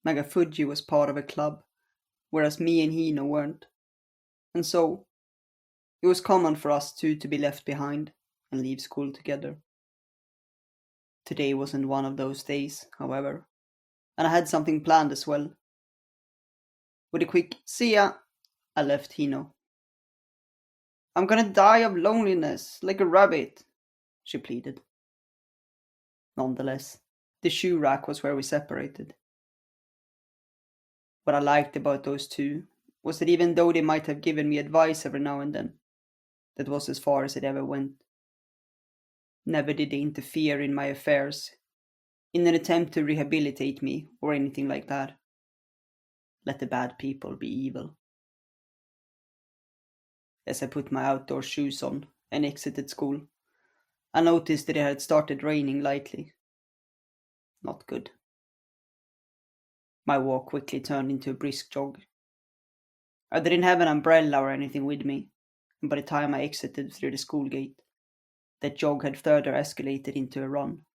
Nagafuji was part of a club, whereas me and Hino weren't. And so, it was common for us two to be left behind and leave school together. Today wasn't one of those days, however, and I had something planned as well. With a quick "see ya," I left Hino. "I'm gonna die of loneliness, like a rabbit," she pleaded. Nonetheless, the shoe rack was where we separated. What I liked about those two was that even though they might have given me advice every now and then, that was as far as it ever went. Never did they interfere in my affairs in an attempt to rehabilitate me or anything like that. Let the bad people be evil. As I put my outdoor shoes on and exited school, I noticed that it had started raining lightly. Not good. My walk quickly turned into a brisk jog. I didn't have an umbrella or anything with me, and by the time I exited through the school gate, that jog had further escalated into a run.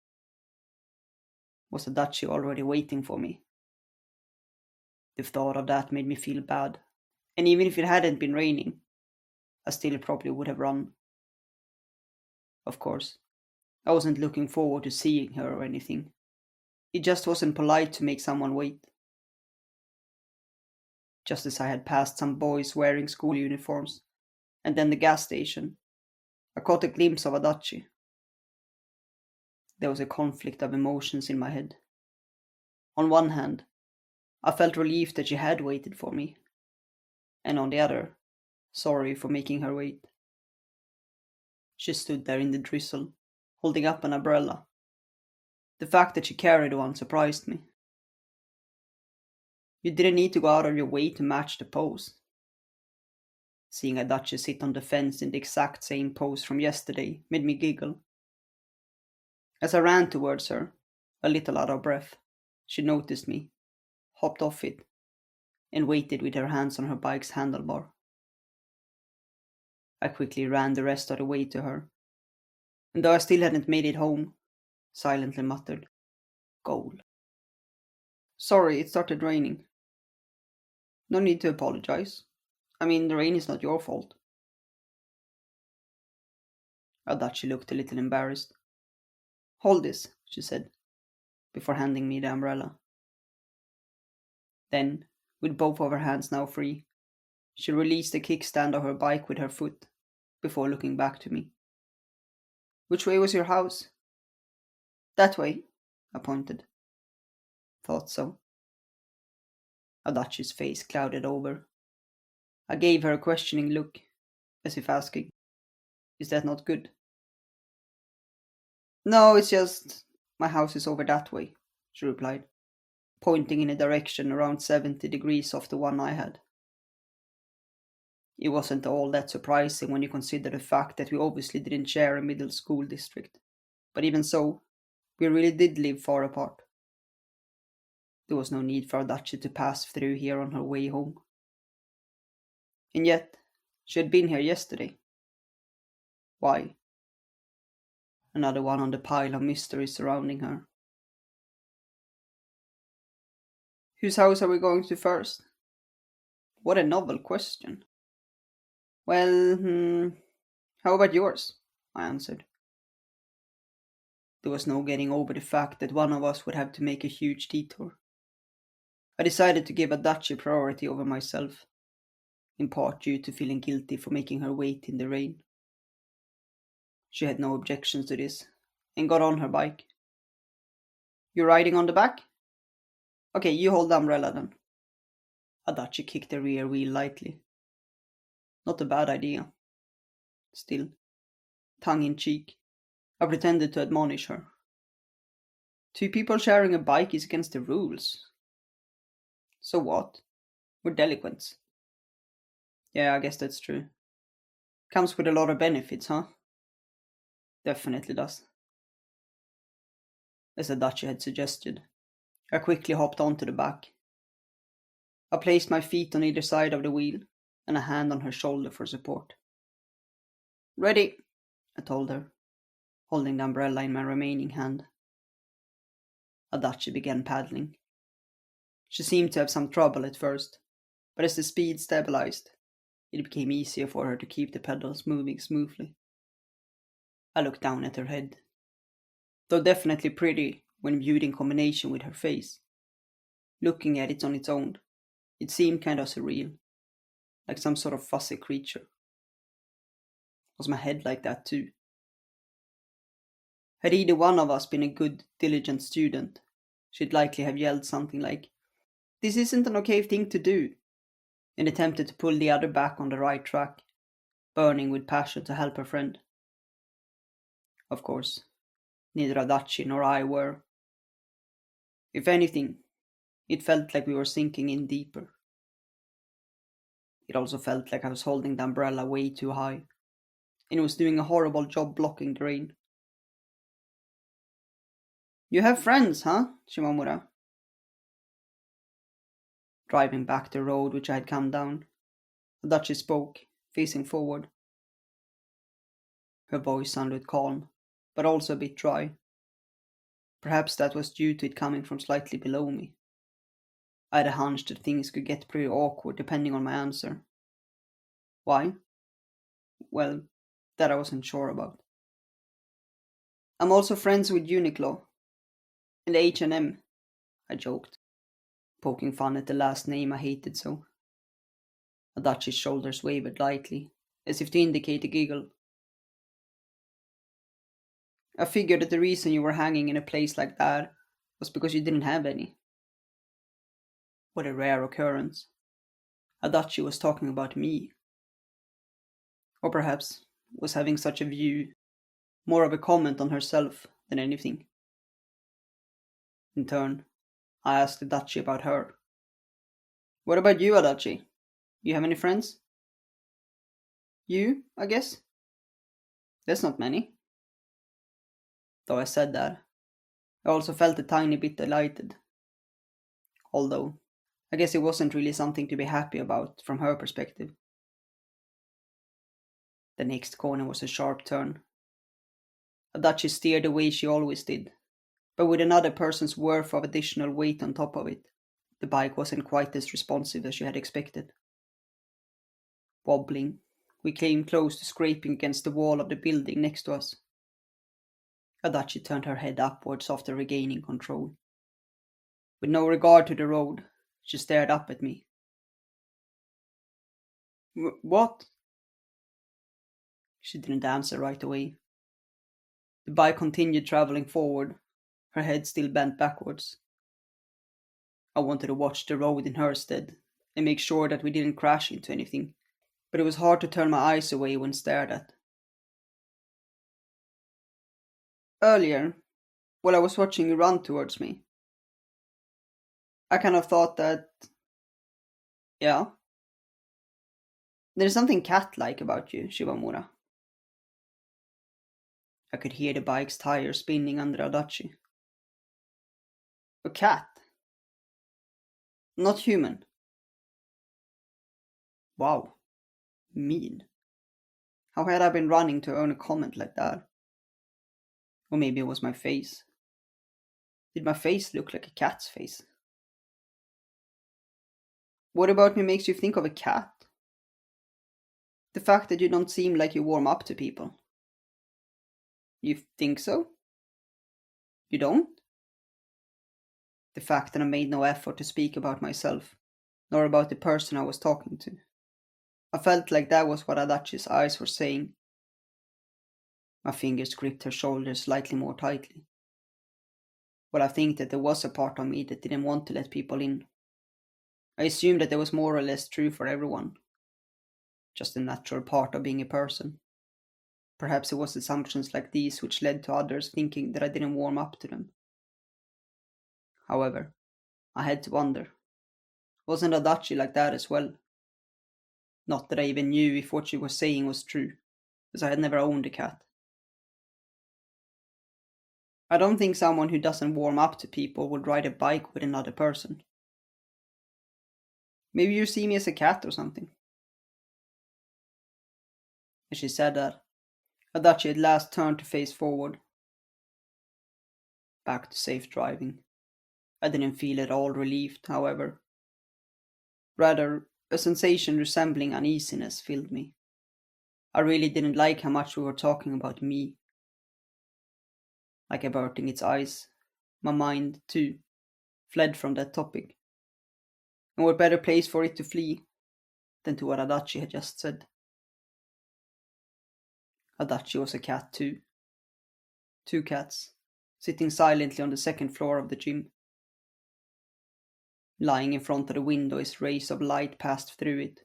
Was Adachi already waiting for me? The thought of that made me feel bad, and even if it hadn't been raining, I still probably would have run. Of course, I wasn't looking forward to seeing her or anything. It just wasn't polite to make someone wait. Just as I had passed some boys wearing school uniforms, and then the gas station, I caught a glimpse of Adachi. There was a conflict of emotions in my head. On one hand, I felt relief that she had waited for me, and on the other, sorry for making her wait. She stood there in the drizzle, holding up an umbrella. The fact that she carried one surprised me. You didn't need to go out of your way to match the pose. Seeing Adachi sit on the fence in the exact same pose from yesterday made me giggle. As I ran towards her, a little out of breath, she noticed me, hopped off it, and waited with her hands on her bike's handlebar. I quickly ran the rest of the way to her, and though I still hadn't made it home, silently muttered, "Goal." "Sorry, it started raining." "No need to apologize. I mean, the rain is not your fault." Adachi looked a little embarrassed. "Hold this," she said, before handing me the umbrella. Then, with both of her hands now free, she released the kickstand of her bike with her foot, before looking back to me. "Which way was your house?" "That way," I pointed. "Thought so." Adachi's face clouded over. I gave her a questioning look, as if asking, "Is that not good?" "No, it's just my house is over that way," she replied, pointing in a direction around 70 degrees off the one I had. It wasn't all that surprising when you consider the fact that we obviously didn't share a middle school district. But even so, we really did live far apart. There was no need for Adachi to pass through here on her way home. And yet, she had been here yesterday. Why? Another one on the pile of mysteries surrounding her. Whose house are we going to first? What a novel question. Well, how about yours? I answered. There was no getting over the fact that one of us would have to make a huge detour. I decided to give Adachi priority over myself, in part due to feeling guilty for making her wait in the rain. She had no objections to this, and got on her bike. "You riding on the back? Okay, you hold the umbrella then." Adachi kicked the rear wheel lightly. Not a bad idea. Still, tongue in cheek, I pretended to admonish her. Two people sharing a bike is against the rules. So what? We're delinquents. Yeah, I guess that's true. Comes with a lot of benefits, huh? Definitely does. As Adachi had suggested, I quickly hopped onto the back. I placed my feet on either side of the wheel and a hand on her shoulder for support. "Ready," I told her, holding the umbrella in my remaining hand. Adachi began paddling. She seemed to have some trouble at first, but as the speed stabilized, it became easier for her to keep the pedals moving smoothly. I looked down at her head. Though definitely pretty when viewed in combination with her face, looking at it on its own, it seemed kind of surreal, like some sort of fuzzy creature. Was my head like that too? Had either one of us been a good, diligent student, she'd likely have yelled something like, "This isn't an okay thing to do," and attempted to pull the other back on the right track, burning with passion to help her friend. Of course, neither Adachi nor I were. If anything, it felt like we were sinking in deeper. It also felt like I was holding the umbrella way too high, and it was doing a horrible job blocking the rain. "You have friends, huh, Shimamura?" Driving back the road which I had come down, Adachi spoke, facing forward. Her voice sounded calm, but also a bit dry. Perhaps that was due to it coming from slightly below me. I had a hunch that things could get pretty awkward depending on my answer. Why? Well, that I wasn't sure about. "I'm also friends with Uniqlo and H&M," I joked, poking fun at the last name I hated so. Adachi's shoulders wavered lightly, as if to indicate a giggle. "I figured that the reason you were hanging in a place like that was because you didn't have any." What a rare occurrence. Adachi was talking about me. Or perhaps was having such a view, more of a comment on herself than anything. In turn, I asked Adachi about her. "What about you, Adachi? You have any friends?" "You, I guess. There's not many." Though I said that, I also felt a tiny bit delighted. Although, I guess it wasn't really something to be happy about from her perspective. The next corner was a sharp turn. Adachi steered the way she always did, but with another person's worth of additional weight on top of it. The bike wasn't quite as responsive as she had expected. Wobbling, we came close to scraping against the wall of the building next to us. Adachi turned her head upwards after regaining control. With no regard to the road, she stared up at me. What?" She didn't answer right away. The bike continued traveling forward, her head still bent backwards. I wanted to watch the road in her stead and make sure that we didn't crash into anything, but it was hard to turn my eyes away when stared at. "Earlier, while I was watching you run towards me, I kind of thought that, yeah, there's something cat-like about you, Shibamura." I could hear the bike's tires spinning under Adachi. "A cat? Not human?" Wow, mean. How had I been running to earn a comment like that? Or maybe it was my face. Did my face look like a cat's face? "What about me makes you think of a cat?" "The fact that you don't seem like you warm up to people." "You think so? You don't?" The fact that I made no effort to speak about myself, nor about the person I was talking to. I felt like that was what Adachi's eyes were saying. My fingers gripped her shoulders slightly more tightly. Well, I think that there was a part of me that didn't want to let people in. I assumed that that was more or less true for everyone. Just a natural part of being a person. Perhaps it was assumptions like these which led to others thinking that I didn't warm up to them. However, I had to wonder, wasn't Adachi like that as well? Not that I even knew if what she was saying was true, as I had never owned a cat. I don't think someone who doesn't warm up to people would ride a bike with another person. Maybe you see me as a cat or something." As she said that, Adachi at last turned to face forward. Back to safe driving. I didn't feel at all relieved, however. Rather, a sensation resembling uneasiness filled me. I really didn't like how much we were talking about me, like averting its eyes. My mind, too, fled from that topic. And what better place for it to flee than to what Adachi had just said? Adachi was a cat, too. Two cats, sitting silently on the second floor of the gym. Lying in front of the window as rays of light passed through it,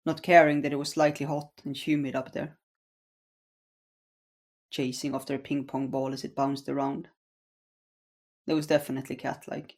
not caring that it was slightly hot and humid up there, chasing after a ping pong ball as it bounced around. That was definitely cat-like.